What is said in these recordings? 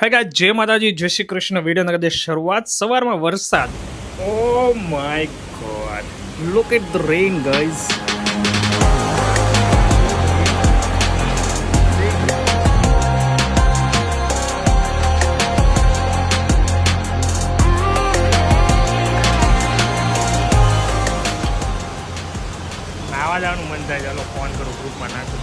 હે ગાઈસ, જય માતાજી, જય શ્રી કૃષ્ણ. વિડીયો નગર શરૂઆત સવારમાં વરસાદ. Oh my God, look at the rain guys. નાવા જવાનું મન થાય, ચાલો ફોન કરું, ગ્રુપમાં નાખું.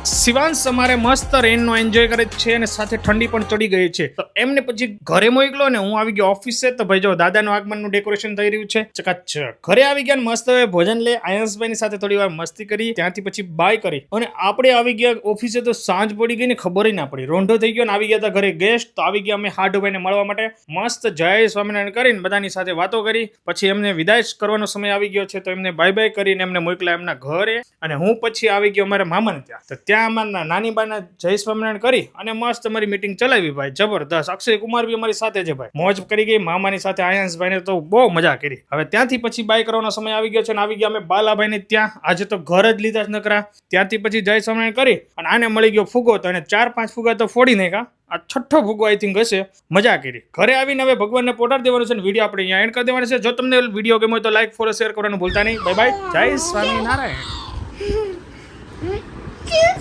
શિવાંશ અમારે મસ્ત રેનનો એન્જોય કરે છે અને સાથે ઠંડી પણ ચડી ગઈ છે, તો એમને પછી ઘરે મોકલો ને હું આવી ગયો ઓફિસે. તો ભાઈ જો દાદાનું આગમનનું ડેકોરેશન થઈ રહ્યું છે ચકાચક. ઘરે આવી ગયા મસ્ત હવે ભોજન લે, આયંશભાઈની સાથે થોડી વાર મસ્તી કરી, ત્યાંથી પછી બાય કરી અને આપણે આવી ગયા ઓફિસે. તો સાંજ પડી ગઈ ને ખબર ના પડી, રોંઢો થઈ ગયો ને આવી ગયા હતા ઘરે ગેસ્ટ. તો આવી ગયા અમે હાડુભાઈને મળવા માટે. મસ્ત જય સ્વામિનારાયણ કરીને બધાની સાથે વાતો કરી, પછી એમને વિદાય કરવાનો સમય આવી ગયો છે, તો એમને બાય બાય કરીને એમને મોકલ્યા એમના ઘરે. અને હું પછી આવી ગયો અમારા મામાને ત્યાં. તો ત્યાં અમારા નાની બાના જય સ્વામિનારાયણ કરી અને મસ્ત અમારી મીટિંગ ચલાવી ભાઈ, જબરદસ્ત. અક્ષય કુમાર બી અમારી સાથે છે ભાઈ, મોજ કરી ગઈ મામાની સાથે. આયંશભાઈને તો બહુ મજા કરી. હવે ત્યાંથી પછી બાય કરવાનો સમય આવી ગયો છે અને આવી ગયા અમે બાલાભાઈને ત્યાં. આજે તો ઘર જ લીધા જ નકરા. ત્યાંથી પછી જય સ્વામિનારાયણ કરી અને આને મળી ગયો ફુગો, તો એને 4-5 ફુગા તો ફોડી નાખ્યા. આ છઠ્ઠો ફુગો આઈ થિંક હશે. મજા કરી. ઘરે આવીને હવે ભગવાનને પોટાડ દેવાનું છે ને વિડીયો આપણે અહીંયા એન્ડ કરી દેવાનો છે. જો તમને વિડીયો ગમ્યો હોય તો લાઈક, ફોલો, શેર કરવાનું ભૂલતા નહીં. બાય બાય, જય સ્વામિનારાયણ. Yeah.